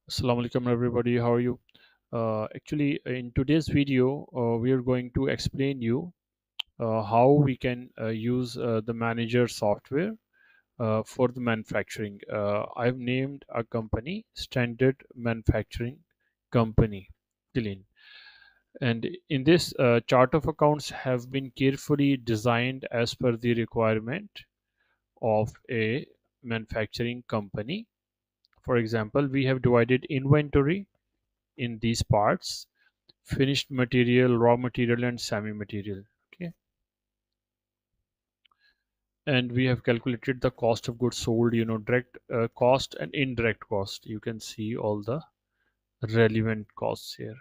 Assalamu alaikum everybody, how are you? Actually, in today's video, we are going to explain you how we can use the manager software for the manufacturing. I've named a company Standard Manufacturing Company, Clean. And in this chart of accounts have been carefully designed as per the requirement of a manufacturing company. For example, we have divided inventory in these parts: finished material, raw material, and semi material. Okay, and we have calculated the cost of goods sold, direct cost and indirect cost. You can see all the relevant costs here.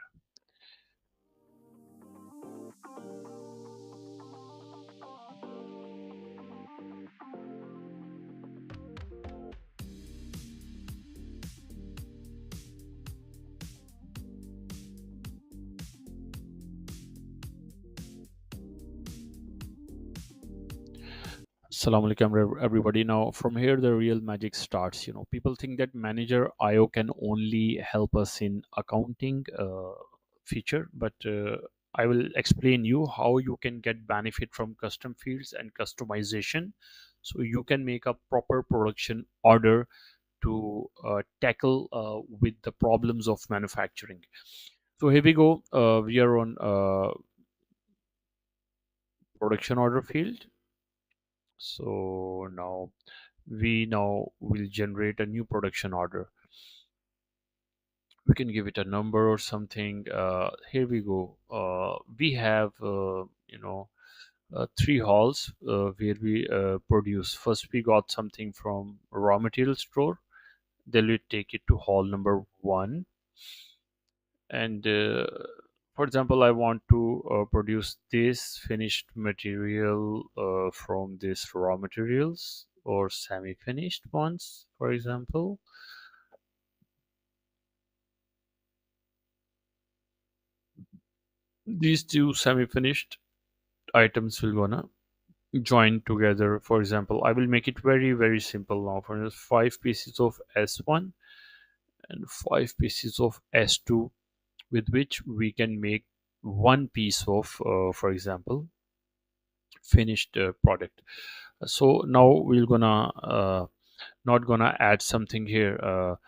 Assalamu alaikum everybody. Now from here the real magic starts. People think that manager IO can only help us in accounting feature, but I will explain you how you can get benefit from custom fields and customization, so you can make a proper production order to tackle with the problems of manufacturing. So here we go. We are on production order field. So now will generate a new production order. We can give it a number or something. Here we go. We have three halls where we produce. First we got something from raw material store, then we take it to hall number one. And for example, I want to produce this finished material from this raw materials or semi-finished ones, for example. These two semi-finished items will gonna join together. For example, I will make it very very simple now. For instance, 5 pieces of S1 and 5 pieces of S2, with which we can make one piece of for example, finished product. So now we're gonna not gonna add something here.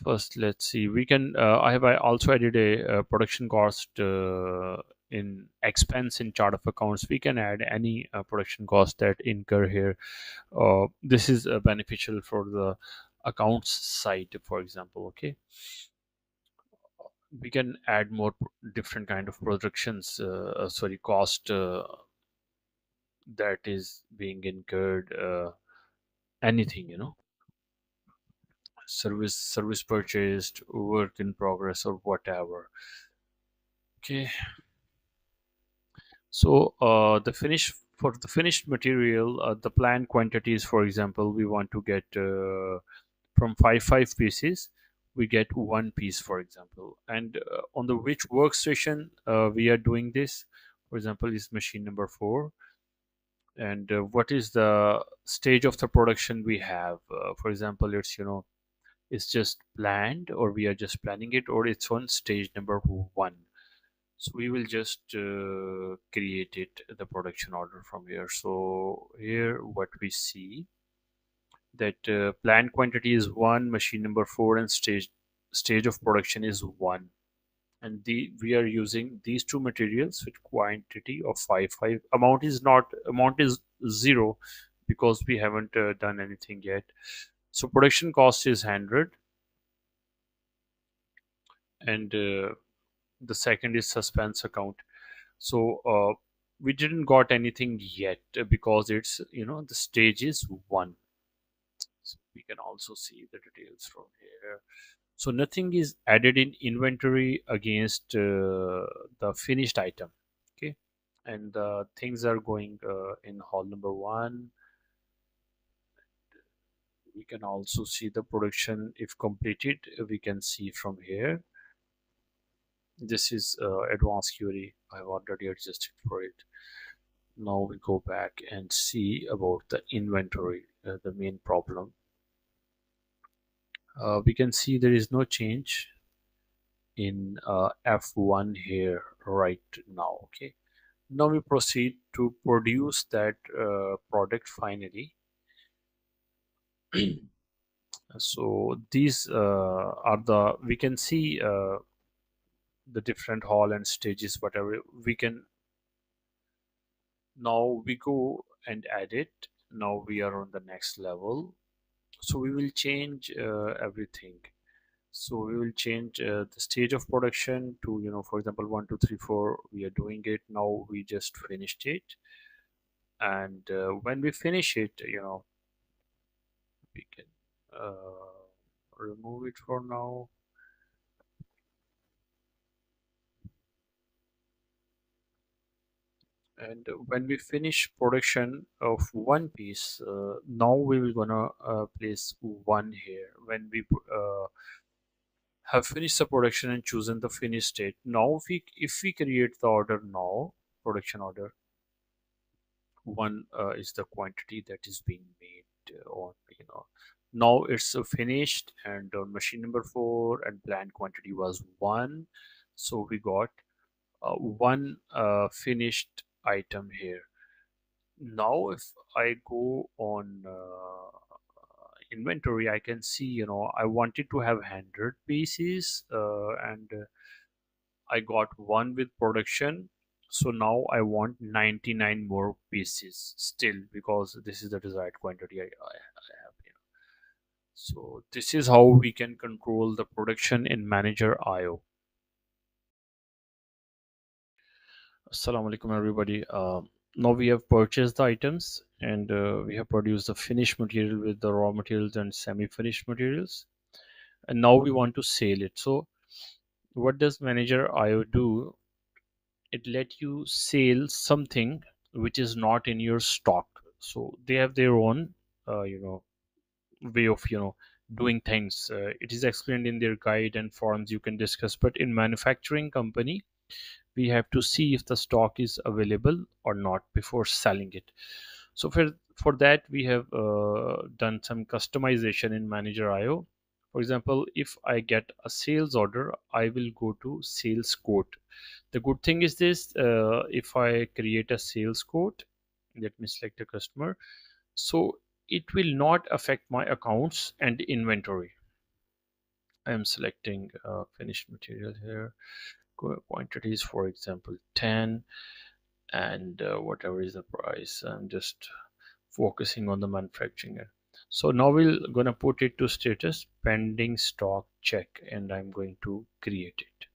First, let's see, we can I also added a production cost in expense in chart of accounts. We can add any production cost that incur here. This is beneficial for the accounts side, for example. Okay, we can add more different kind of productions, sorry, cost that is being incurred, anything, service purchased, work in progress, or whatever. Okay, so for the finished material, the planned quantities, for example, we want to get from five pieces, we get one piece, for example. And on the which workstation we are doing this, for example, is machine number 4. And what is the stage of the production we have? For example, it's just planned, or we are just planning it, or it's on stage number 1. So we will just create it, the production order, from here. So here what we see, that planned quantity is 1, machine number 4, and stage of production is 1. And we are using these two materials with quantity of 5. Amount is 0, because we haven't done anything yet. So production cost is 100. And the second is suspense account. So we didn't got anything yet, because it's, the stage is 1. So we can also see the details from here. So nothing is added in inventory against the finished item. Okay, and things are going in hall number 1. We can also see the production if completed. We can see from here. This is advanced query. I've already adjusted for it. Now we go back and see about the inventory, the main problem. We can see there is no change in F1 here right now. Okay, now we proceed to produce that product finally. So these are the, we can see the different hall and stages, whatever we can. Now we go and add it. Now we are on the next level. So we will change everything. So we will change the stage of production to, for example, 1 2 3 4. We are doing it now. We just finished it, and when we finish it, we can remove it for now. And when we finish production of one piece, now we will gonna place one here. When we have finished the production and chosen the finished state, now if we create the order now, production order, one is the quantity that is being made on, now it's finished, and on machine number 4 and planned quantity was 1, so we got one finished item here. Now if I go on inventory, I can see, I wanted to have 100 pieces, and I got one with production. So now I want 99 more pieces still, because this is the desired quantity I have. So this is how we can control the production in Manager IO. Assalamu alaikum everybody. Now we have purchased the items, and we have produced the finished material with the raw materials and semi-finished materials, and now we want to sell it. So what does Manager IO do? It let you sell something which is not in your stock. So they have their own way of doing things. It is explained in their guide and forums, you can discuss. But in manufacturing company, we have to see if the stock is available or not before selling it. So for that we have done some customization in Manager IO. For example, if I get a sales order, I will go to sales quote. The good thing is this: if I create a sales quote, let me select a customer, so it will not affect my accounts and inventory. I am selecting finished material here, quantities, for example 10, and whatever is the price, I'm just focusing on the manufacturing. So now we're gonna put it to status pending stock check, and I'm going to create it.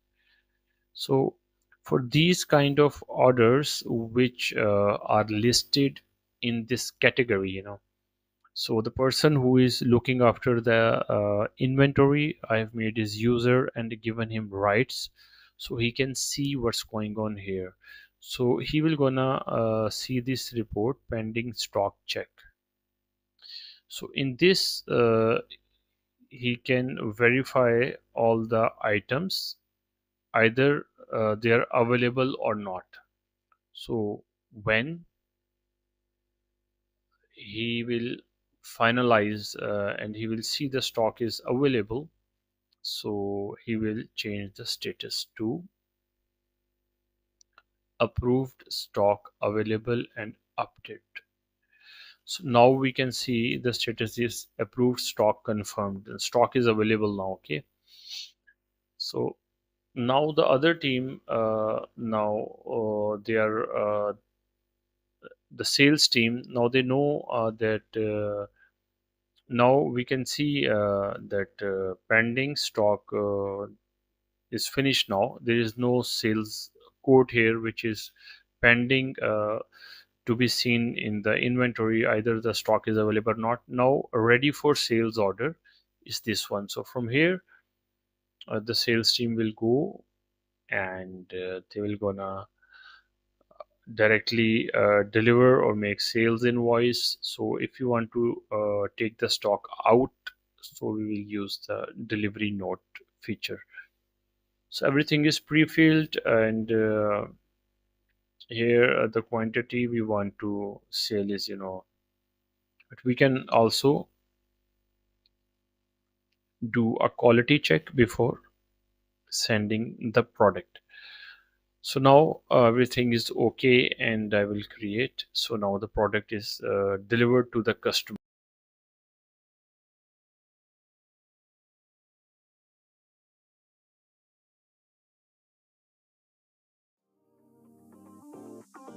So for these kind of orders which are listed in this category, so the person who is looking after the inventory, I've made his user and given him rights, so he can see what's going on here. So he will gonna see this report pending stock check. So in this he can verify all the items, either they are available or not. So when he will finalize and he will see the stock is available, so he will change the status to approved stock available and update. So now we can see the status is approved stock confirmed. The stock is available now. Okay, so now the other team, now they are the sales team. Now they know that now we can see that pending stock is finished. Now there is no sales quote here which is pending to be seen in the inventory, either the stock is available or not. Now ready for sales order is this one. So from here the sales team will go, and they will gonna directly deliver or make sales invoice. So if you want to take the stock out, so we will use the delivery note feature. So everything is pre-filled, and here the quantity we want to sell is, but we can also do a quality check before sending the product. So now everything is okay, and I will create. So now the product is delivered to the customer.